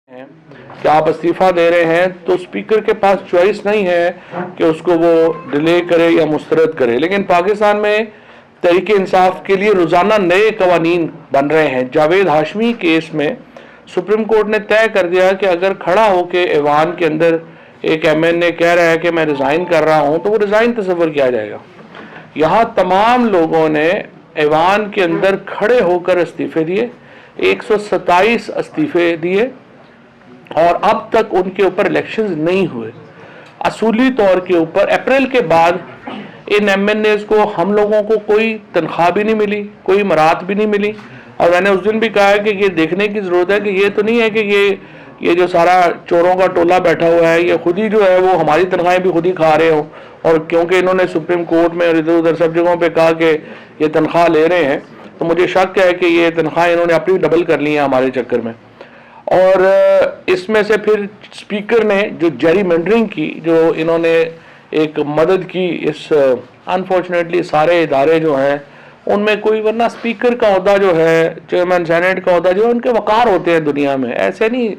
ہیں کہ آپ استعفیٰ دے رہے ہیں تو اسپیکر کے پاس چوائس نہیں ہے کہ اس کو وہ ڈیلے کرے یا مسترد کرے، لیکن پاکستان میں تحریک انصاف کے لیے روزانہ نئے قوانین بن رہے ہیں۔ جاوید ہاشمی کیس میں سپریم کورٹ نے طے کر دیا کہ اگر کھڑا ہو کے ایوان کے اندر ایک ایم این اے کہہ رہا ہے کہ میں ریزائن کر رہا ہوں تو وہ ریزائن تصور کیا جائے گا۔ یہاں تمام لوگوں نے ایوان کے اندر کھڑے ہو کر استعفے دیے، 127 استعفے دیے، اور اب تک ان کے اوپر الیکشنز نہیں ہوئے۔ اصولی طور کے اوپر اپریل کے بعد ان ایم این ایز کو ہم لوگوں کو کوئی تنخواہ بھی نہیں ملی، کوئی مراد بھی نہیں ملی، اور میں نے اس دن بھی کہا ہے کہ یہ دیکھنے کی ضرورت ہے کہ یہ تو نہیں ہے کہ یہ جو سارا چوروں کا ٹولہ بیٹھا ہوا ہے یہ خود ہی جو ہے وہ ہماری تنخواہیں بھی خود ہی کھا رہے ہوں، اور کیونکہ انہوں نے سپریم کورٹ میں اور ادھر ادھر سب جگہوں پہ کہا کہ یہ تنخواہ لے رہے ہیں، تو مجھے شک ہے کہ یہ تنخواہیں انہوں نے اپنی ڈبل کر لی ہیں ہمارے چکر میں۔ اور اس میں سے پھر اسپیکر نے جو جیری مینڈرنگ کی، جو انہوں نے ایک مدد کی، اس انفارچونیٹلی سارے ادارے جو ہیں ان میں کوئی، ورنہ اسپیکر کا عہدہ جو ہے، چیئرمین سینیٹ کا عہدہ جو ہے، ان کے وقار ہوتے ہیں دنیا میں، ایسے نہیں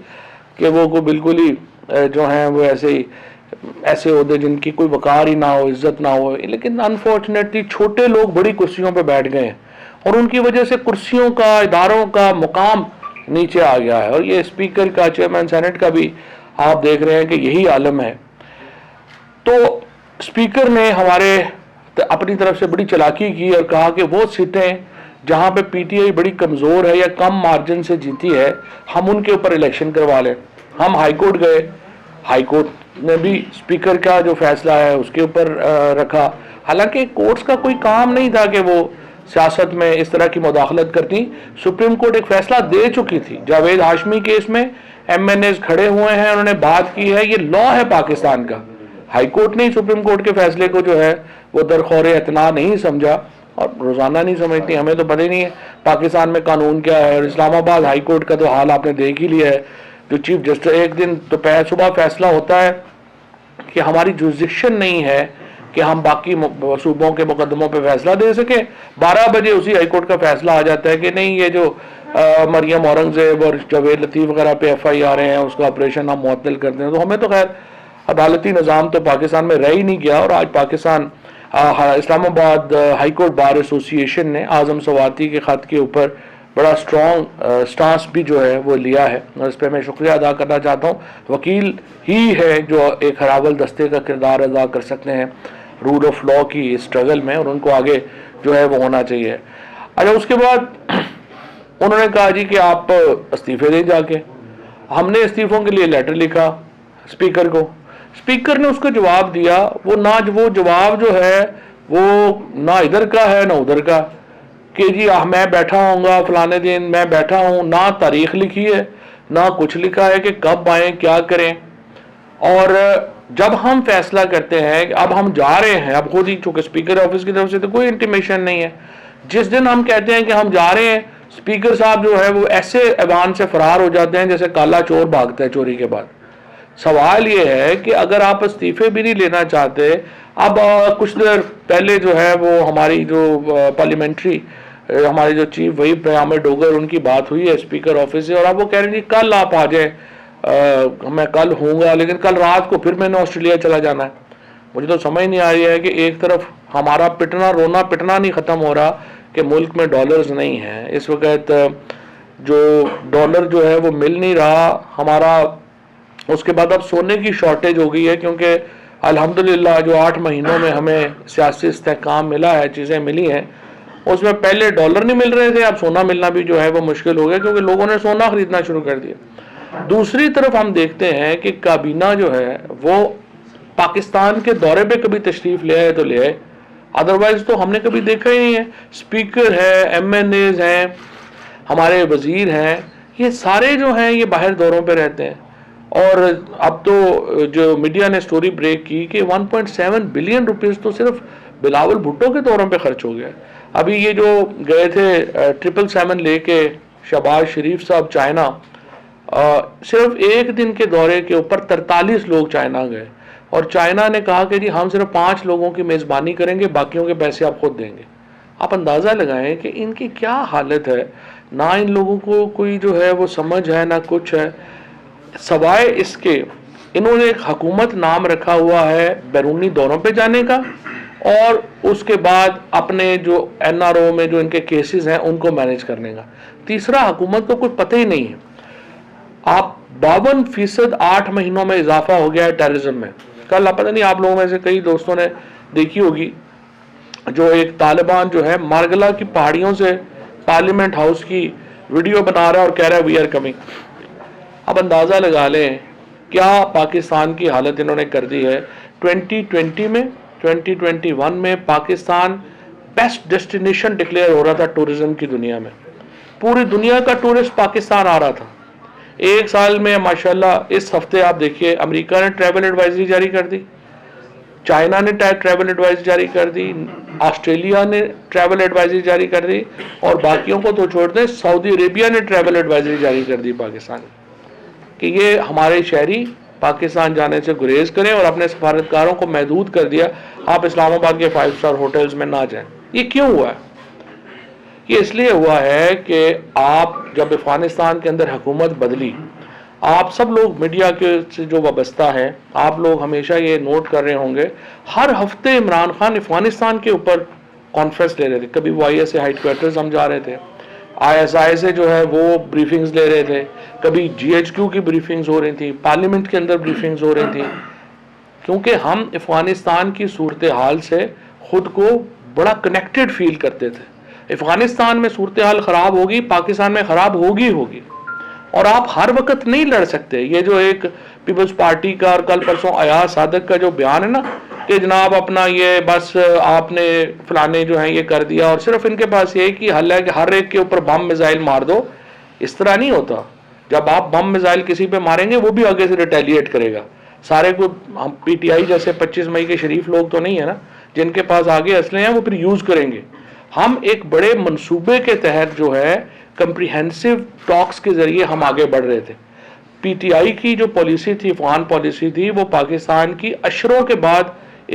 کہ وہ کوئی بالکل ہی جو ہیں وہ ایسے عہدے جن کی کوئی وقار ہی نہ ہو، عزت نہ ہو، لیکن انفارچونیٹلی چھوٹے لوگ بڑی کرسیوں پہ بیٹھ گئے ہیں اور ان کی وجہ سے کرسیوں کا، اداروں کا مقام نیچے آ گیا ہے، اور یہ اسپیکر کا، چیئرمین سینٹ کا بھی آپ دیکھ رہے ہیں کہ یہی عالم ہے۔ تو اسپیکر نے ہمارے اپنی طرف سے بڑی چالاکی کی اور کہا کہ وہ سیٹیں جہاں پہ پی ٹی آئی بڑی کمزور ہے یا کم مارجن سے جیتی ہے ہم ان کے اوپر الیکشن کروا لیں۔ ہم ہائی کورٹ گئے، ہائی کورٹ نے بھی اسپیکر کا جو فیصلہ ہے اس کے اوپر رکھا، حالانکہ کورٹس کا کوئی کام نہیں تھا کہ وہ سیاست میں اس طرح کی مداخلت کرتی۔ سپریم کورٹ ایک فیصلہ دے چکی تھی جاوید ہاشمی کیس میں، ایم این ایز کھڑے ہوئے ہیں، انہوں نے بات کی ہے، یہ لا ہے پاکستان کا۔ ہائی کورٹ نے سپریم کورٹ کے فیصلے کو جو ہے وہ درخور اعتنا نہیں سمجھا، اور روزانہ نہیں سمجھتی، ہمیں تو پتہ ہی نہیں ہے پاکستان میں قانون کیا ہے۔ اور اسلام آباد ہائی کورٹ کا تو حال آپ نے دیکھ ہی لیا ہے، جو چیف جسٹس ایک دن دوپہر صبح فیصلہ ہوتا ہے کہ ہماری جورسڈکشن نہیں ہے کہ ہم باقی صوبوں کے مقدموں پہ فیصلہ دے سکیں، 12 بجے اسی ہائی کورٹ کا فیصلہ آ جاتا ہے کہ نہیں، یہ جو مریم اورنگزیب اور جاوید لطیف وغیرہ پہ ایف آئی آر ہیں اس کا آپریشن ہم معطل کرتے ہیں۔ تو ہمیں تو خیر عدالتی نظام تو پاکستان میں رہ ہی نہیں گیا، اور آج پاکستان اسلام آباد ہائی کورٹ بار ایسوسی ایشن نے اعظم سواتی کے خط کے اوپر بڑا اسٹرانگ سٹانس بھی جو ہے وہ لیا ہے، اور اس پہ میں شکریہ ادا کرنا چاہتا ہوں۔ وکیل ہی ہے جو ایک ہراول دستے کا کردار ادا کر سکتے ہیں رول آف لا کی اسٹرگل میں، اور ان کو آگے جو ہے وہ ہونا چاہیے۔ اچھا، اس کے بعد انہوں نے کہا جی کہ آپ استعفے دیں جا کے۔ ہم نے استعفوں کے لیے لیٹر لکھا اسپیکر کو، اسپیکر نے اس کو جواب دیا، وہ جواب جو ہے وہ نہ ادھر کا ہے نہ ادھر کا، کہ جی میں بیٹھا ہوں گا فلانے دن، میں بیٹھا ہوں، نہ تاریخ لکھی ہے نہ کچھ لکھا ہے کہ کب آئیں کیا کریں۔ اور جب ہم فیصلہ کرتے ہیں کہ اب ہم جا رہے ہیں، اب خود ہی چونکہ اسپیکر آفس کی طرف سے تو کوئی انٹیمیشن نہیں ہے، جس دن ہم کہتے ہیں کہ ہم جا رہے ہیں، اسپیکر صاحب جو ہے وہ ایسے ایوان سے فرار ہو جاتے ہیں جیسے کالا چور بھاگتا ہے چوری کے بعد۔ سوال یہ ہے کہ اگر آپ استعفے بھی نہیں لینا چاہتے، اب کچھ دیر پہلے جو ہے وہ ہماری جو پارلیمنٹری ہمارے جو چیف وہی عامر ڈوگر، ان کی بات ہوئی ہے اسپیکر آفس سے، اور اب وہ کہہ رہے ہیں کل آپ آ جائیں، میں کل ہوں گا، لیکن کل رات کو پھر میں نے آسٹریلیا چلا جانا ہے۔ مجھے تو سمجھ نہیں آ رہی ہے کہ ایک طرف ہمارا رونا پٹنا نہیں ختم ہو رہا کہ ملک میں ڈالرز نہیں ہیں، اس وقت جو ڈالر جو ہے وہ مل نہیں رہا ہمارا۔ اس کے بعد اب سونے کی شارٹیج ہو گئی ہے، کیونکہ الحمدللہ جو 8 مہینوں میں ہمیں سیاسی استحکام ملا ہے، چیزیں ملی ہیں، اس میں پہلے ڈالر نہیں مل رہے تھے، اب سونا ملنا بھی جو ہے وہ مشکل ہو گیا کیونکہ لوگوں نے سونا خریدنا شروع کر دیا۔ دوسری طرف ہم دیکھتے ہیں کہ کابینہ جو ہے وہ پاکستان کے دورے پہ کبھی تشریف لے آئے تو لے آئے، ادروائز تو ہم نے کبھی دیکھا ہی نہیں ہے۔ اسپیکر ہے، ایم این ایز ہیں، ہمارے وزیر ہیں، یہ سارے جو ہیں یہ باہر دوروں پہ رہتے ہیں، اور اب تو جو میڈیا نے سٹوری بریک کی کہ 1.7 بلین روپیز تو صرف بلاول بھٹو کے دوروں پہ خرچ ہو گیا۔ ابھی یہ جو گئے تھے 777 لے کے شہباز شریف صاحب چائنا، صرف ایک دن کے دورے کے اوپر 43 لوگ چائنا گئے، اور چائنا نے کہا کہ جی ہم صرف 5 لوگوں کی میزبانی کریں گے، باقیوں کے پیسے آپ خود دیں گے۔ آپ اندازہ لگائیں کہ ان کی کیا حالت ہے، نہ ان لوگوں کو کوئی جو ہے وہ سمجھ ہے نہ کچھ ہے۔ سوائے اس کے انہوں نے ایک حکومت نام رکھا ہوا ہے بیرونی دوروں پہ جانے کا، اور اس کے بعد اپنے جو این آر او میں جو ان کے کیسز ہیں ان کو مینیج کرنے کا۔ تیسرا، حکومت کو کوئی پتہ ہی نہیں ہے۔ آپ 52% 8 مہینوں میں اضافہ ہو گیا ہے ٹیررزم میں۔ کل پتہ نہیں آپ لوگوں میں سے کئی دوستوں نے دیکھی ہوگی، جو ایک طالبان جو ہے مارگلا کی پہاڑیوں سے پارلیمنٹ ہاؤس کی ویڈیو بنا رہا ہے اور کہہ رہا ہے وی آر کمنگ۔ اب اندازہ لگا لیں کیا پاکستان کی حالت انہوں نے کر دی ہے۔ 2020 میں 2021 میں پاکستان بیسٹ ڈیسٹینیشن ڈکلیئر ہو رہا تھا ٹورزم کی دنیا میں، پوری دنیا کا ٹورسٹ پاکستان آ رہا تھا۔ ایک سال میں ماشاءاللہ اس ہفتے آپ دیکھیے امریکہ نے ٹریول ایڈوائزری جاری کر دی، چائنا نے ٹریول ایڈوائزری جاری کر دی، آسٹریلیا نے ٹریول ایڈوائزری جاری کر دی، اور باقیوں کو تو چھوڑ دیں، سعودی عربیہ نے ٹریول ایڈوائزری جاری کر دی پاکستان کہ یہ ہمارے شہری پاکستان جانے سے گریز کریں، اور اپنے سفارتکاروں کو محدود کر دیا، آپ اسلام آباد کے 5 اسٹار ہوٹلز میں نہ جائیں۔ یہ کیوں ہوا ہے؟ یہ اس لیے ہوا ہے کہ آپ جب افغانستان کے اندر حکومت بدلی، آپ سب لوگ میڈیا کے سے جو وابستہ ہیں، آپ لوگ ہمیشہ یہ نوٹ کر رہے ہوں گے، ہر ہفتے عمران خان افغانستان کے اوپر کانفرنس لے رہے تھے۔ کبھی وہ I S A headquarters ہم جا رہے تھے، آئی ایس آئی سے جو ہے وہ بریفنگز لے رہے تھے، کبھی جی ایچ کیو کی بریفنگز ہو رہی تھیں، پارلیمنٹ کے اندر بریفنگز ہو رہی تھیں، کیونکہ ہم افغانستان کی صورتحال سے خود کو بڑا کنیکٹڈ فیل کرتے تھے۔ افغانستان میں صورتحال خراب ہوگی، پاکستان میں خراب ہوگی، اور آپ ہر وقت نہیں لڑ سکتے۔ یہ جو ایک پیپلز پارٹی کا اور کل پرسوں ایاز صادق کا جو بیان ہے نا کہ جناب اپنا یہ بس آپ نے فلانے جو ہیں یہ کر دیا، اور صرف ان کے پاس یہ کہ حل ہے کہ ہر ایک کے اوپر بم میزائل مار دو، اس طرح نہیں ہوتا۔ جب آپ بم میزائل کسی پہ ماریں گے وہ بھی آگے سے ریٹیلیٹ کرے گا۔ سارے کو ہم پی ٹی آئی جیسے 25 مئی کے شریف لوگ تو نہیں ہے نا جن کے پاس آگے اسلحے ہیں، وہ پھر یوز کریں گے۔ ہم ایک بڑے منصوبے کے تحت جو ہے کمپریہنسو ٹاکس کے ذریعے ہم آگے بڑھ رہے تھے۔ پی ٹی آئی کی جو پالیسی تھی، افغان پالیسی تھی، وہ پاکستان کی اشروں کے بعد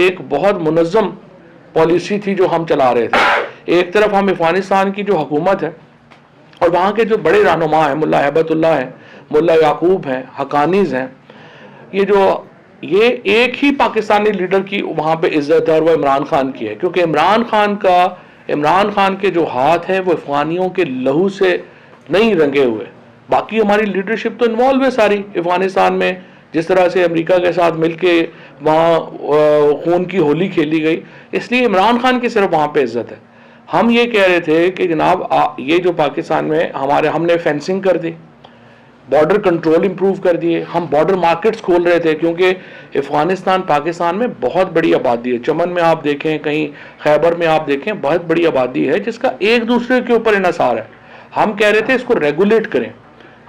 ایک بہت منظم پالیسی تھی جو ہم چلا رہے تھے۔ ایک طرف ہم افغانستان کی جو حکومت ہے اور وہاں کے جو بڑے رہنما ہیں، ملا ہیبت اللہ ہیں، ملا یعقوب ہیں، حقانیز ہیں، یہ ایک ہی پاکستانی لیڈر کی وہاں پہ عزت ہے، اور وہ عمران خان کی ہے، کیونکہ عمران خان کے جو ہاتھ ہیں وہ افغانیوں کے لہو سے نہیں رنگے ہوئے۔ باقی ہماری لیڈرشپ تو انوالو ہے ساری افغانستان میں، جس طرح سے امریکہ کے ساتھ مل کے وہاں خون کی ہولی کھیلی گئی، اس لیے عمران خان کی صرف وہاں پہ عزت ہے۔ ہم یہ کہہ رہے تھے کہ جناب یہ جو پاکستان میں ہم نے فینسنگ کر دی، بارڈر کنٹرول امپروو کر دیے، ہم بارڈر مارکیٹس کھول رہے تھے، کیونکہ افغانستان پاکستان میں بہت بڑی آبادی ہے۔ چمن میں آپ دیکھیں، کہیں خیبر میں آپ دیکھیں، بہت بڑی آبادی ہے جس کا ایک دوسرے کے اوپر انحصار ہے۔ ہم کہہ رہے تھے اس کو ریگولیٹ کریں،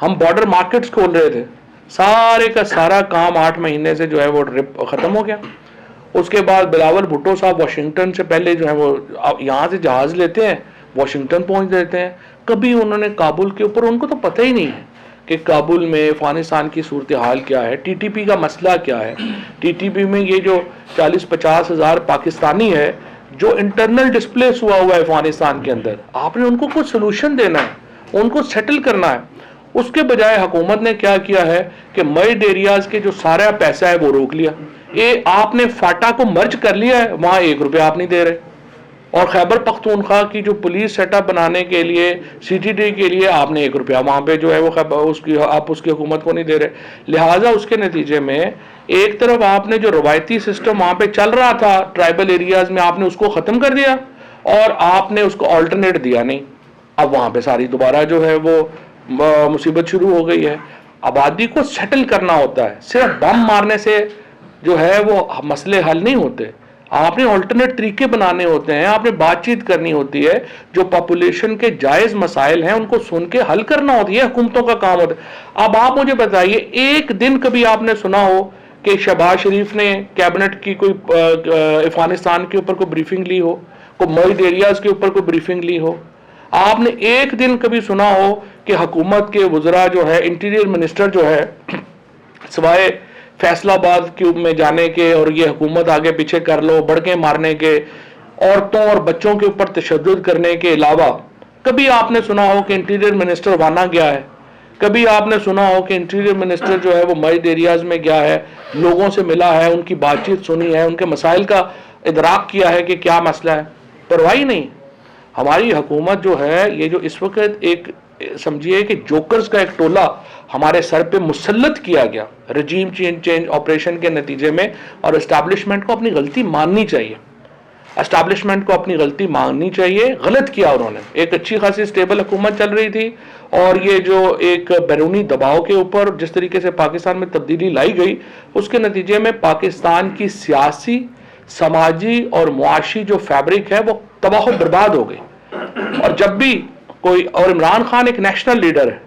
ہم بارڈر مارکیٹس کھول رہے تھے، سارے کا سارا کام 8 مہینے سے جو ہے وہ ختم ہو گیا۔ اس کے بعد بلاول بھٹو صاحب واشنگٹن سے پہلے جو ہے وہ یہاں سے جہاز لیتے ہیں، واشنگٹن پہنچ دیتے ہیں، کبھی انہوں نے کابل کے اوپر، ان کو تو پتہ ہی نہیں ہے کہ کابل میں افغانستان کی صورتحال کیا ہے، ٹی ٹی پی کا مسئلہ کیا ہے۔ ٹی ٹی پی میں یہ جو 40-50 ہزار پاکستانی ہے جو انٹرنل ڈسپلیس ہوا ہے افغانستان کے اندر، آپ نے ان کو کوئی سلوشن دینا ہے، ان کو سیٹل کرنا ہے۔ اس کے بجائے حکومت نے کیا کیا ہے کہ مرڈ ایریاز کے جو سارا پیسہ ہے وہ روک لیا۔ آپ نے فاٹا کو مرج کر لیا ہے، وہاں 1 روپیہ آپ نہیں دے رہے، اور خیبر پختونخوا کی جو پولیس سیٹ اپ بنانے کے لیے سی ٹی ڈی کے لیے آپ نے 1 روپیہ وہاں پہ جو ہے وہ آپ اس کی حکومت کو نہیں دے رہے۔ لہٰذا اس کے نتیجے میں ایک طرف آپ نے جو روایتی سسٹم وہاں پہ چل رہا تھا ٹرائبل ایریاز میں، آپ نے اس کو ختم کر دیا، اور آپ نے اس کو آلٹرنیٹ دیا نہیں۔ اب وہاں پہ ساری دوبارہ جو ہے وہ مصیبت شروع ہو گئی ہے۔ آبادی کو سیٹل کرنا ہوتا ہے، صرف بم مارنے سے جو ہے وہ مسئلے حل نہیں ہوتے۔ آپ نے آلٹرنیٹ طریقے بنانے ہوتے ہیں، آپ نے بات چیت کرنی ہوتی ہے، جو پاپولیشن کے جائز مسائل ہیں ان کو سن کے حل کرنا ہوتی ہے، حکومتوں کا کام ہوتا ہے۔ اب آپ مجھے بتائیے، ایک دن کبھی آپ نے سنا ہو کہ شہباز شریف نے کیبنٹ کی کوئی افغانستان کے اوپر کوئی بریفنگ لی ہو، کوئی مرڈ ایریاز کے اوپر کوئی بریفنگ لی ہو؟ آپ نے ایک دن کبھی سنا ہو کہ حکومت کے وزراء جو ہے، انٹیریئر منسٹر جو ہے، سوائے فیصلہ آباد میں جانے کے اور یہ حکومت آگے پیچھے کر لو، بڑکیں مارنے کے، عورتوں اور بچوں کے اوپر تشدد کرنے کے علاوہ، کبھی آپ نے سنا ہو کہ انٹیریئر منسٹر وانا گیا ہے کبھی آپ نے سنا ہو کہ انٹیریئر منسٹر جو ہے وہ مرج ایریاز میں گیا ہے, لوگوں سے ملا ہے, ان کی بات چیت سنی ہے, ان کے مسائل کا ادراک کیا ہے کہ کیا مسئلہ ہے؟ پرواہ نہیں. ہماری حکومت جو ہے یہ جو اس وقت ایک سمجھیے کہ جوکرز کا ایک ٹولہ ہمارے سر پہ مسلط کیا گیا رجیم چینج آپریشن کے نتیجے میں, اور اسٹیبلشمنٹ کو اپنی غلطی ماننی چاہیے. اسٹیبلشمنٹ کو اپنی غلطی ماننی چاہیے. غلط کیا انہوں نے. ایک اچھی خاصی اسٹیبل حکومت چل رہی تھی, اور یہ جو ایک بیرونی دباؤ کے اوپر جس طریقے سے پاکستان میں تبدیلی لائی گئی, اس کے نتیجے میں پاکستان کی سیاسی, سماجی اور معاشی جو فیبرک ہے وہ تباہ و برباد ہو گئی. اور جب بھی کوئی, اور عمران خان ایک نیشنل لیڈر ہے,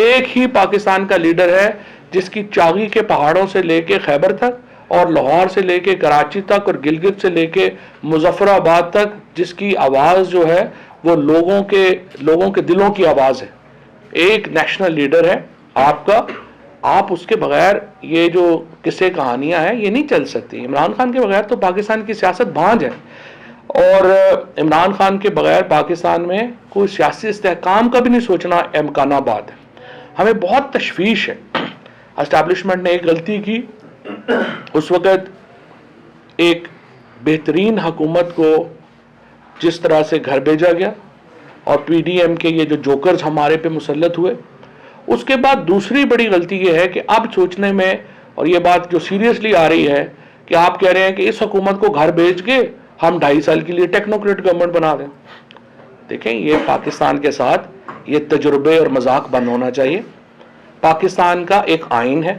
ایک ہی پاکستان کا لیڈر ہے جس کی چاغی کے پہاڑوں سے لے کے خیبر تک, اور لاہور سے لے کے کراچی تک, اور گلگت سے لے کے مظفر آباد تک, جس کی آواز جو ہے وہ لوگوں کے دلوں کی آواز ہے. ایک نیشنل لیڈر ہے آپ کا. آپ اس کے بغیر یہ جو قصے کہانیاں ہیں یہ نہیں چل سکتی. عمران خان کے بغیر تو پاکستان کی سیاست بھانج ہے, اور عمران خان کے بغیر پاکستان میں کوئی سیاسی استحکام کا بھی نہیں سوچنا امکان آباد ہے. ہمیں بہت تشویش ہے. اسٹیبلشمنٹ نے ایک غلطی کی, اس وقت ایک بہترین حکومت کو جس طرح سے گھر بھیجا گیا, اور پی ڈی ایم کے یہ جو جوکرز ہمارے پہ مسلط ہوئے. اس کے بعد دوسری بڑی غلطی یہ ہے کہ اب سوچنے میں, اور یہ بات جو سیریسلی آ رہی ہے کہ آپ کہہ رہے ہیں کہ اس حکومت کو گھر بھیج کے ہم 2.5 سال کے لیے ٹیکنوکریٹ گورنمنٹ بنا دیں. دیکھیں, یہ پاکستان کے ساتھ یہ تجربے اور مذاق بند ہونا چاہیے. پاکستان کا ایک آئین ہے,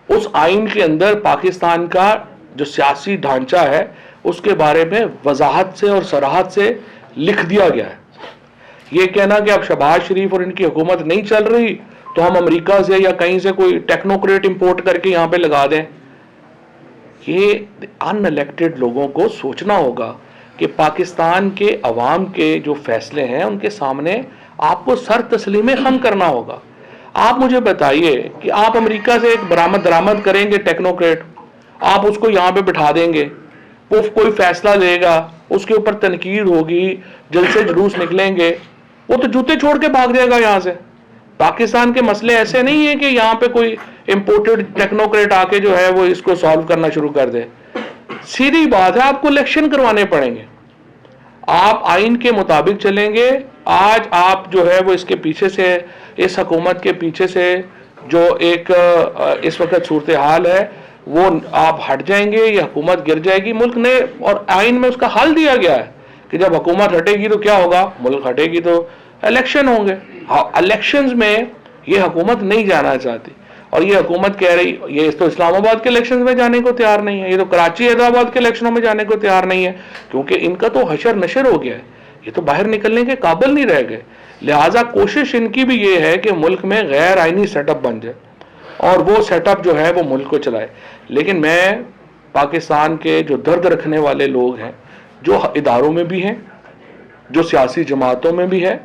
اس آئین کے اندر پاکستان کا جو سیاسی ڈھانچہ ہے اس کے بارے میں وضاحت سے اور صراحت سے لکھ دیا گیا ہے. یہ کہنا کہ اب شہباز شریف اور ان کی حکومت نہیں چل رہی تو ہم امریکہ سے یا کہیں سے کوئی ٹیکنوکریٹ امپورٹ کر کے یہاں پہ لگا دیں, یہ ان الیکٹڈ لوگوں کو سوچنا ہوگا کہ پاکستان کے عوام کے جو فیصلے ہیں ان کے سامنے آپ کو سر تسلیم خم کرنا ہوگا. آپ مجھے بتائیے کہ آپ امریکہ سے ایک برآمد درآمد کریں گے ٹیکنوکریٹ, آپ اس کو یہاں پہ بٹھا دیں گے, وہ کوئی فیصلہ لے گا, اس کے اوپر تنقید ہوگی, جلسے جلوس نکلیں گے, وہ تو جوتے چھوڑ کے بھاگ جائے گا یہاں سے. پاکستان کے مسئلے ایسے نہیں ہیں کہ یہاں پہ کوئی امپورٹڈ ٹیکنوکریٹ آ کے جو ہے وہ اس کو سالو کرنا شروع کر دے. سیدھی بات ہے, آپ کو الیکشن کروانے پڑیں گے. آپ آئین کے مطابق چلیں گے. آج آپ جو ہے وہ اس کے پیچھے سے, اس حکومت کے پیچھے سے جو ایک اس وقت صورتحال ہے وہ آپ ہٹ جائیں گے, یہ حکومت گر جائے گی. ملک نے اور آئین میں اس کا حل دیا گیا ہے کہ جب حکومت ہٹے گی تو کیا ہوگا, ملک ہٹے گی تو الیکشن ہوں گے. الیکشنز میں یہ حکومت نہیں جانا چاہتی, اور یہ حکومت کہہ رہی, یہ تو اسلام آباد کے الیکشنز میں جانے کو تیار نہیں ہے, یہ تو کراچی حیدرآباد کے الیکشنوں میں جانے کو تیار نہیں ہے, کیونکہ ان کا تو حشر نشر ہو گیا ہے, یہ تو باہر نکلنے کے قابل نہیں رہ گئے. لہٰذا کوشش ان کی بھی یہ ہے کہ ملک میں غیر آئینی سیٹ اپ بن جائے, اور وہ سیٹ اپ جو ہے وہ ملک کو چلائے. لیکن میں پاکستان کے جو درد رکھنے والے لوگ ہیں, جو اداروں میں بھی ہیں, جو سیاسی جماعتوں میں بھی ہے,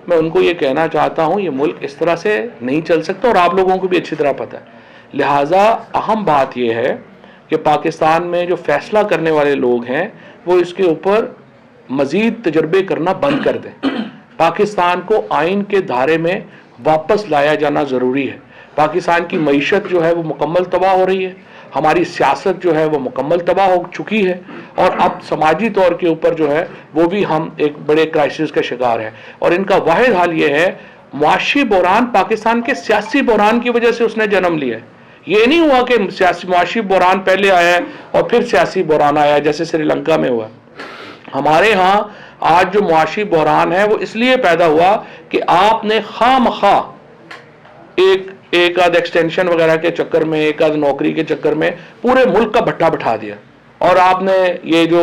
میں ان کو یہ کہنا چاہتا ہوں یہ ملک اس طرح سے نہیں چل سکتا, اور آپ لوگوں کو بھی اچھی طرح پتہ ہے. لہٰذا اہم بات یہ ہے کہ پاکستان میں جو فیصلہ کرنے والے لوگ ہیں وہ اس کے اوپر مزید تجربے کرنا بند کر دیں. پاکستان کو آئین کے دھارے میں واپس لایا جانا ضروری ہے. پاکستان کی معیشت جو ہے وہ مکمل تباہ ہو رہی ہے, ہماری سیاست جو ہے وہ مکمل تباہ ہو چکی ہے, اور اب سماجی طور کے اوپر جو ہے وہ بھی ہم ایک بڑے کرائسس کا شکار ہیں. اور ان کا واحد حل یہ ہے, معاشی بحران پاکستان کے سیاسی بحران کی وجہ سے اس نے جنم لیا ہے. یہ نہیں ہوا کہ معاشی بحران پہلے آیا ہے اور پھر سیاسی بحران آیا جیسے سری لنکا میں ہوا. ہمارے ہاں آج جو معاشی بحران ہے وہ اس لیے پیدا ہوا کہ آپ نے خواہ مخواہ ایک آدھ ایکسٹینشن وغیرہ کے چکر میں, ایک آدھ نوکری کے چکر میں پورے ملک کا بھٹا بٹھا دیا, اور آپ نے یہ جو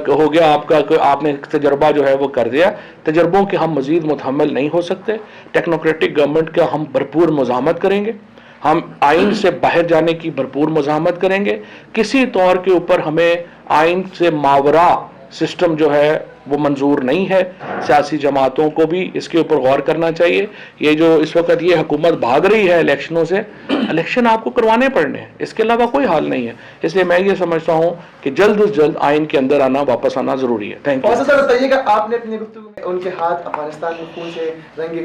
ہو گیا آپ کا, آپ نے تجربہ جو ہے وہ کر دیا. تجربوں کے ہم مزید متحمل نہیں ہو سکتے. ٹیکنوکریٹک گورنمنٹ کا ہم بھرپور مزاحمت کریں گے, ہم آئین سے باہر جانے کی بھرپور مزاحمت کریں گے. کسی طور کے اوپر ہمیں آئین سے ماورا سسٹم جو ہے وہ منظور نہیں ہے. سیاسی جماعتوں کو بھی اس کے اوپر غور کرنا چاہیے. یہ جو اس وقت یہ حکومت بھاگ رہی ہے الیکشنوں سے, الیکشن آپ کو کروانے پڑنے ہیں, اس کے علاوہ کوئی حال نہیں ہے. اس لیے میں یہ سمجھتا ہوں کہ جلد از جلد آئین کے اندر آنا, واپس آنا ضروری ہے. Thank you. سر بتائیے گا, آپ نے اپنی گفتگو میں ان کے ہاتھ افغانستان میں خون سے رنگے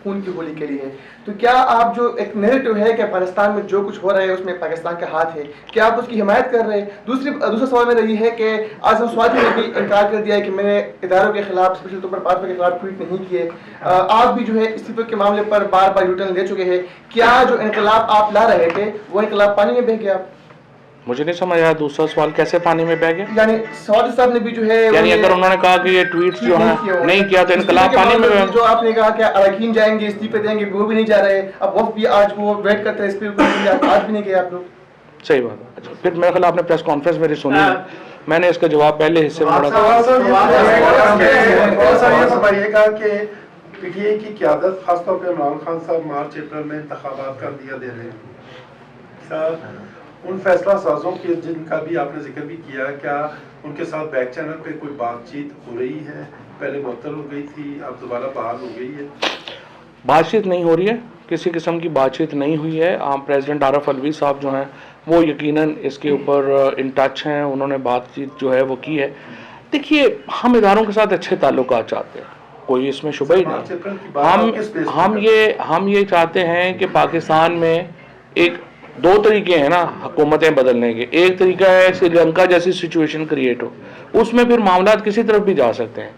خون کی ہولی کھیلی ہے, تو کیا آپ جو ایک نیریٹو ہے کہ افغانستان میں جو کچھ ہو رہا ہے اس میں پاکستان کا ہاتھ ہے, کیا آپ اس کی حمایت کر رہے ہیں؟ دوسرا سوال میرا یہ ہے کہ اعظم سوادی نے بھی انکار کر دیا ہے کہ میں نے اداروں کے خلاف, اسپیشل طور پر بھاجپا کے خلاف ٹویٹ نہیں کیے. آپ بھی جو ہے استعفے کے معاملے پر بار بار یو ٹرن لے چکے ہیں. کیا جو انقلاب آپ لا رہے تھے وہ انقلاب پانی میں بہہ گیا؟ مجھے نہیں سمجھ آیا دوسرا سوال, کیسے پانی میں بہ گیا؟ یعنی سوادی صاحب نے بھی جو ہے, یعنی اگر انہوں نے کہا کہ یہ ٹویٹس جو ہیں نہیں کیا تو انقلاب پانی میں بہ گیا. جو آپ نے کہا کہ اراکین جائیں گے, استعفے دیں گے, وہ بھی نہیں جا رہے. اب وقت بھی آج وہ ویٹ کرتے ہیں اسپیکر کو, آج بھی نہیں گئے آپ لوگ. صحیح بات ہے. اچھا, پھر میرے خیال آپ نے پریس کانفرنس میری سنی ہے, میں نے اس کا جواب پہلے حصے میں یہ سمجھیے گا کہ پی ٹی آئی کی قیادت خاص طور پہ عمران خان صاحب مارچ اپریل میں انتخابات کا عندیہ دے رہے ہیں. ان فیصلہ سازوں کے جن کا بھی آپ نے ذکر بھی کیا, کیا ان کے ساتھ بیک چینل پہ کوئی بات چیت ہو رہی ہے؟ پہلے معطل ہو گئی تھی, اب دوبارہ بحال ہو گئی ہے. بات چیت نہیں ہو رہی ہے, کسی قسم کی بات چیت نہیں ہوئی ہے. پریزیڈنٹ عارف الوی صاحب جو ہیں وہ یقیناً اس کے اوپر ان ٹچ ہیں, انہوں نے بات چیت جو ہے وہ کی ہے. دیکھیے, ہم اداروں کے ساتھ اچھے تعلقات چاہتے ہیں, کوئی اس میں شبہ ہی نہیں. ہم یہ چاہتے ہیں کہ پاکستان میں ایک دو طریقے ہیں نا حکومتیں بدلنے کے. ایک طریقہ ہے سری لنکا جیسی سچویشن کریٹ ہو, اس میں پھر معاملات کسی طرف بھی جا سکتے ہیں.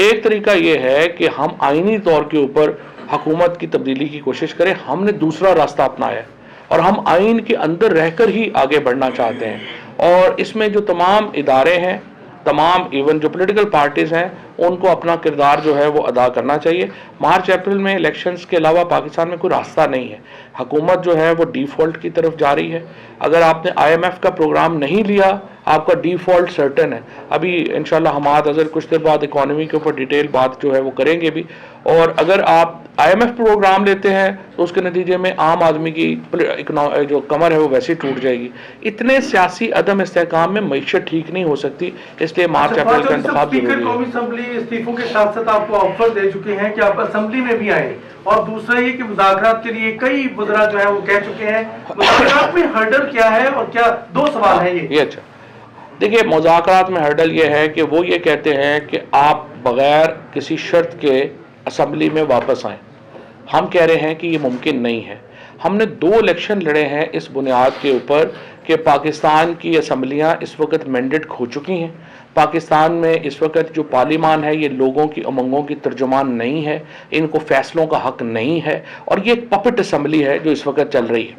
ایک طریقہ یہ ہے کہ ہم آئینی طور کے اوپر حکومت کی تبدیلی کی کوشش کریں. ہم نے دوسرا راستہ اپنایا اور ہم آئین کے اندر رہ کر ہی آگے بڑھنا چاہتے ہیں. اور اس میں جو تمام ادارے ہیں, تمام ایون جو پولیٹیکل پارٹیز ہیں, ان کو اپنا کردار جو ہے وہ ادا کرنا چاہیے. مارچ اپریل میں الیکشنز کے علاوہ پاکستان میں کوئی راستہ نہیں ہے. حکومت جو ہے وہ ڈیفالٹ کی طرف جا رہی ہے. اگر آپ نے آئی ایم ایف کا پروگرام نہیں لیا, آپ کا ڈیفالٹ سرٹن ہے. ابھی انشاءاللہ حماد اظہر کچھ دیر بعد اکانومی کے اوپر ڈیٹیل بات جو ہے وہ کریں گے بھی. اور اگر آپ آئی ایم ایف پروگرام لیتے ہیں تو اس کے نتیجے میں عام آدمی کی جو کمر ہے وہ ویسے ٹوٹ جائے گی. اتنے سیاسی عدم استحکام میں معیشت ٹھیک نہیں ہو سکتی, اس لیے مارچ اپریل کا انتخاب ضروری ہے. قومی اسمبلی استعفوں کے ساتھ ساتھ آپ کو آفر دے چکے ہیں کہ آپ اسمبلی میں بھی آئیں, اور دوسرا یہ کہ مذاکرات کے لیے کئی وزراء جو ہے وہ کہہ چکے ہیں. مذاکرات میں ہرڈل کیا ہے, اور کیا دو سوال ہیں یہ. اچھا, دیکھیے مذاکرات میں ہرڈل یہ ہے کہ وہ یہ کہتے ہیں کہ آپ بغیر کسی شرط کے اسمبلی میں واپس آئیں. ہم کہہ رہے ہیں کہ یہ ممکن نہیں ہے. ہم نے 2 الیکشن لڑے ہیں اس بنیاد کے اوپر کہ پاکستان کی اسمبلیاں اس وقت مینڈیٹ کھو چکی ہیں. پاکستان میں اس وقت جو پارلیمان ہے یہ لوگوں کی امنگوں کی ترجمان نہیں ہے, ان کو فیصلوں کا حق نہیں ہے, اور یہ ایک پپٹ اسمبلی ہے جو اس وقت چل رہی ہے.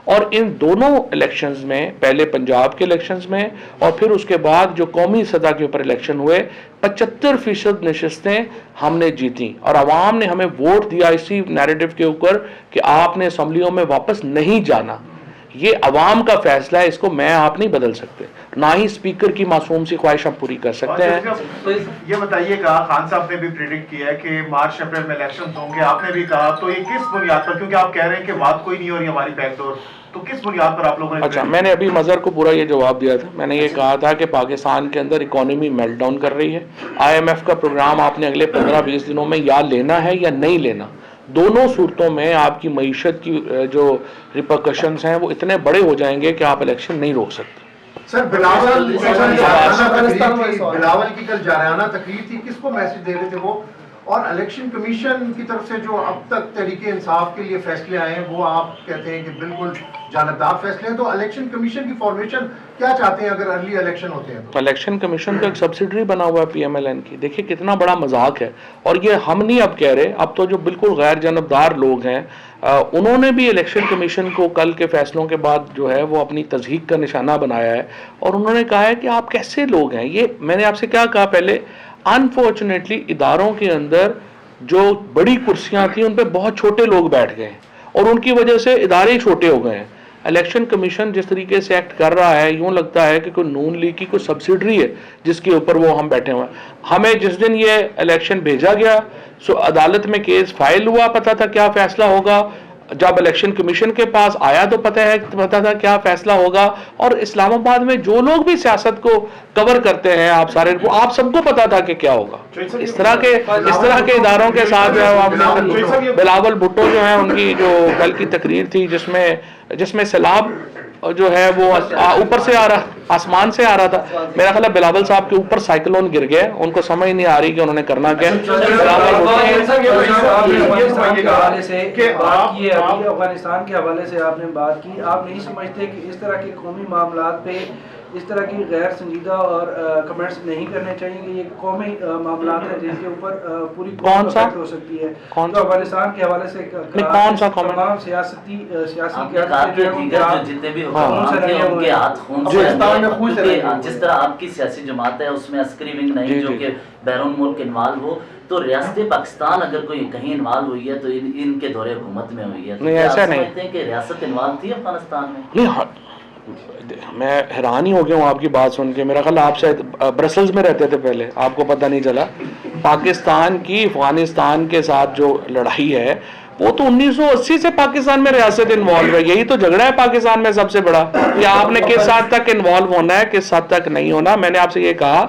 اور ان دونوں الیکشنز میں, پہلے پنجاب کے الیکشنز میں اور پھر اس کے بعد جو قومی سطح کے اوپر الیکشن ہوئے, 75% نشستیں ہم نے جیتیں, اور عوام نے ہمیں ووٹ دیا اسی نیریٹو کے اوپر کہ آپ نے اسمبلیوں میں واپس نہیں جانا. یہ عوام کا فیصلہ ہے, اس کو میں آپ نہیں بدل سکتے, نہ ہی اسپیکر کی معصوم سی خواہش ہم پوری کر سکتے ہیں. تو یہ بتائیے گا, خان صاحب نے بھی پریڈکٹ کیا ہے کہ مارچ اپریل میں الیکشن ہوں گے, آپ نے بھی کہا, تو یہ کس بنیاد پر, کیونکہ آپ کہہ رہے ہیں کہ بات کوئی نہیں ہو رہی ہماری بیک ڈور, تو کس بنیاد پر آپ لوگوں نے؟ اچھا, میں نے ابھی مظہر کو پورا یہ جواب دیا تھا. میں نے یہ کہا تھا کہ پاکستان کے اندر اکانومی میلٹ ڈاؤن کر رہی ہے. آئی ایم ایف کا پروگرام آپ نے اگلے 15-20 دنوں میں یا لینا ہے یا نہیں لینا. دونوں صورتوں میں آپ کی معیشت کی جو ریپرکشنز ہیں وہ اتنے بڑے ہو جائیں گے کہ آپ الیکشن نہیں روک سکتے. سر بلاول کی کل جارحانہ تقریر تھی, کس کو میسج دے رہے تھے وہ؟ اور الیکشن کمیشن کی طرف سے جو اب تک تحریک انصاف کے لیے فیصلے آئے ہیں وہ آپ کہتے ہیں کہ بالکل جانبدار فیصلے ہیں, تو الیکشن کمیشن کی فارمیشن کیا چاہتے ہیں اگر ارلی الیکشن ہوتے ہیں تو؟ الیکشن کمیشن کا ایک سبسیڈری بنا ہوا ہے پی ایم ایل این کی. دیکھیے کتنا بڑا مذاق ہے, اور یہ ہم نہیں اب کہہ رہے, اب تو جو بالکل غیر جانبدار لوگ ہیں انہوں نے بھی الیکشن کمیشن کو کل کے فیصلوں کے بعد جو ہے وہ اپنی تضحیق کا نشانہ بنایا ہے, اور انہوں نے کہا ہے کہ آپ کیسے لوگ ہیں. یہ میں نے آپ سے کیا کہا پہلے, انفارچونیٹلی اداروں کے اندر جو بڑی کرسیاں تھیں ان پہ بہت چھوٹے لوگ بیٹھ گئے ہیں, اور ان کی وجہ سے ادارے ہی چھوٹے ہو گئے ہیں. الیکشن کمیشن جس طریقے سے ایکٹ کر رہا ہے, یوں لگتا ہے کہ کوئی نون لیگ کی کوئی سبسیڈری ہے جس کے اوپر وہ ہم بیٹھے ہوئے ہیں. ہمیں جس دن یہ الیکشن بھیجا گیا عدالت میں کیس فائل ہوا, پتا تھا کیا فیصلہ ہوگا. جب الیکشن کمیشن کے پاس آیا تو پتہ تھا کیا فیصلہ ہوگا، اور اسلام آباد میں جو لوگ بھی سیاست کو کور کرتے ہیں آپ سارے کو، آپ سب کو پتا تھا کہ کیا ہوگا۔ اس طرح کے اداروں کے ساتھ جو ہے بلاول بھٹو جو ہیں، ان کی جو کل کی تقریر تھی جس میں سیلاب جو ہے وہ اوپر سے آ رہا، آسمان سے آ رہا تھا، میرا خیال ہے بلاول صاحب کے اوپر سائیکلون گر گئے، ان کو سمجھ نہیں آ رہی کہ انہوں نے کرنا کیا۔ افغانستان کے حوالے سے آپ نے بات کی، آپ نہیں سمجھتے کہ اس طرح کے قومی معاملات پہ اس طرح کی غیر سنجیدہ اور کمنٹس نہیں کرنے چاہیے کہ یہ قومی معاملات ہیں جن کے اوپر پوری قوم ہو سکتی ہے؟ جو افغانستان کے حوالے سے کون سا تمام سیاسی جتنے بھی حکمران تھے ان کے ہاتھ خون سے، جس طرح آپ کی سیاسی جماعت ہے اس میں عسکری ونگ نہیں جو کہ بیرون ملک انوالو ہو، تو ریاست پاکستان اگر کوئی کہیں انوالو ہوئی ہے تو ان کے دورے حکومت میں ہوئی ہے، نہیں ایسا نہیں سمجھتے ہیں کہ ریاست انوالو تھی افغانستان میں؟ نہیں، میں حیران ہی ہو گیا ہوں آپ کی بات سن کے، میرا خیال آپ شاید برسلز میں رہتے تھے پہلے، آپ کو پتہ نہیں چلا۔ پاکستان کی افغانستان کے ساتھ جو لڑائی ہے وہ تو 1980 سے پاکستان میں ریاست انوالو ہے، یہی تو جھگڑا ہے پاکستان میں سب سے بڑا کہ آپ نے کس حد تک انوالو ہونا ہے، کس حد تک نہیں ہونا۔ میں نے آپ سے یہ کہا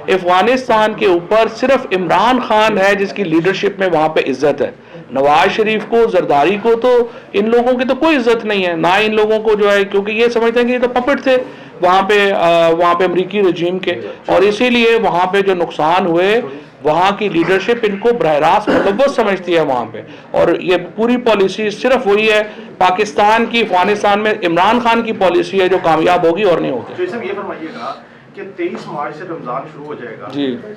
افغانستان کے اوپر صرف عمران خان ہے جس کی لیڈرشپ میں وہاں پہ عزت ہے، نواز شریف کو، زرداری کو تو ان لوگوں کی تو کوئی عزت نہیں ہے، نہ ان لوگوں کو جو ہے، کیونکہ یہ سمجھتے ہیں کہ یہ تو پپٹ تھے وہاں پہ امریکی رجیم کے، اور اسی لیے وہاں پہ جو نقصان ہوئے وہاں کی لیڈرشپ ان کو براہ راست ملوث سمجھتی ہے وہاں پہ، اور یہ پوری پالیسی صرف وہی ہے پاکستان کی افغانستان میں عمران خان کی پالیسی ہے جو کامیاب ہوگی اور نہیں ہوگی۔ جیسے یہ فرمائیے گا کہ 23 مارچ سے رمضان شروع ہو جائے گا،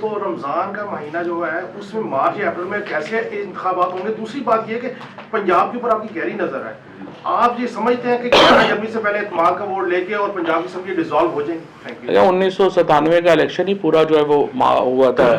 تو رمضان کا مہینہ جو ہے اس میں مارچ یا اپریل میں کیسے انتخابات ہوں گے؟ دوسری بات یہ کہ پنجاب کے اوپر آپ کی گہری نظر ہے، آپ یہ سمجھتے ہیں کہ 11 جنوری سے پہلے اعتماد کا ووٹ لے کے اور پنجاب کی اسمبلی ڈیزالو ہو جائیں گے؟ 1997 کا الیکشن ہی پورا جو ہے وہ ہوا تھا،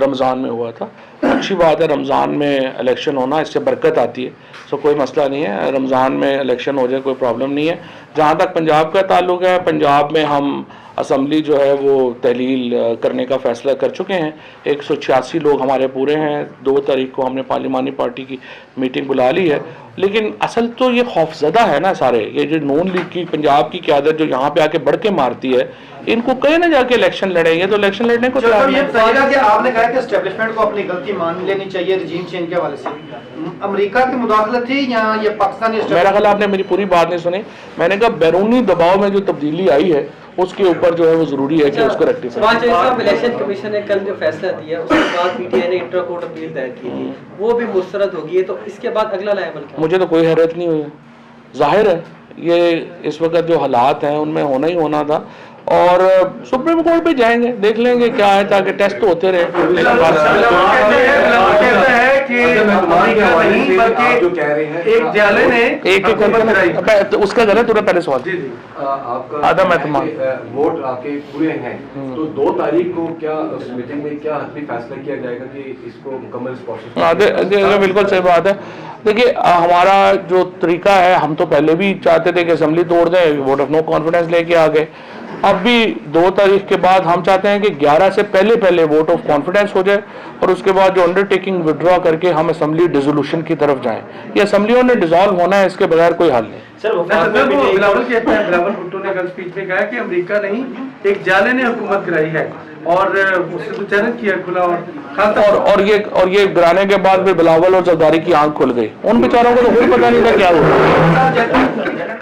رمضان میں ہوا تھا۔ اچھی بات ہے رمضان میں الیکشن ہونا، اس سے برکت آتی ہے، سو کوئی مسئلہ نہیں ہے، رمضان میں الیکشن ہو جائے کوئی پرابلم نہیں ہے۔ جہاں تک پنجاب کا تعلق ہے، پنجاب میں ہم اسمبلی جو ہے وہ تحلیل کرنے کا فیصلہ کر چکے ہیں، 186 لوگ ہمارے پورے ہیں، 2 تاریخ کو ہم نے پارلیمانی پارٹی کی میٹنگ بلا لی ہے، لیکن اصل تو یہ خوفزدہ ہے نا سارے، یہ جو نون لیگ کی پنجاب کی قیادت جو یہاں پہ آ کے بڑھ کے مارتی ہے، ان کو کہیں نہ جا کے الیکشن لڑیں گے تو الیکشن لڑنے کو تیار نہیں۔ یہ بتائیے کہ آپ نے کہا کہ اسٹیبلشمنٹ کو اپنی غلطی مان لینی چاہیے رجیم چینج کے حوالے سے، امریکہ کی مداخلت تھی یا یہ پاکستانی؟ میرا خیال آپ نے میری پوری بات نہیں سنی، میں نے کہا بیرونی دباؤ میں جو تبدیلی آئی ہے اس کے اوپر جو ہے وہ ضروری ہے کہ اس کو ریکٹیفائی۔ الیکشن کمیشن نے کل جو فیصلہ دیا اس کے بعد پی ٹی آئی نے انٹرا کورٹ اپیل دائر کی تھی، وہ بھی مسترد ہوگی ہے، تو اس کے بعد اگلا لیول کیا؟ مجھے تو کوئی حیرت نہیں ہوئی، ظاہر ہے یہ اس وقت جو حالات ہیں ان میں ہونا ہی ہونا تھا، اور سپریم کورٹ پہ جائیں گے، دیکھ لیں گے کیا ہے، تاکہ ٹیسٹ ہوتے رہے۔ اس کا غلط پہلے سوال عدم اعتماد ووٹ آپ کے پورے ہیں تو 2 تاریخ کو کیا اس میٹنگ میں کیا حتمی فیصلہ کیا جائے گا کہ اس کو مکمل پروسیس؟ بالکل صحیح بات ہے۔ دیکھیے ہمارا جو طریقہ ہے، ہم تو پہلے بھی چاہتے تھے کہ اسمبلی توڑ دیں، ووٹ آف نو کانفیڈنس لے کے آ گئے، اب بھی 2 تاریخ کے بعد ہم چاہتے ہیں کہ 11 سے پہلے ووٹ آف کانفیڈنس ہو جائے، اور اس کے بعد جو انڈر ٹیکنگ وڈرا کر کے ہم اسمبلی ڈیزولوشن کی طرف جائیں۔ یہ اسمبلیوں نے ڈیزالو ہونا ہے، اس کے بغیر کوئی حل نہیں۔ بلاول کہتے ہیں، بلاول بھٹو نے کل اسپیچ میں کہا کہ امریکہ نہیں ایک جالے نے حکومت کرائی ہے، اور اس سے تو چیلنج کیا کھلا، اور یہ گرانے کے بعد پھر بلاول اور زرداری کی آنکھ کھل گئی، ان بیچاروں کو تو کوئی پتہ نہیں تھا کیا ہوا۔